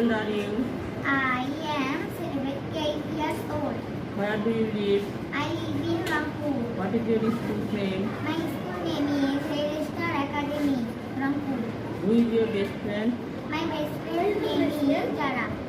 old are you? I am 8 years old. Where do you live? I live in Rampur. What is your school name? My school name is Star Academy, Rampur. Who is your best friend? My best friend name is Jara.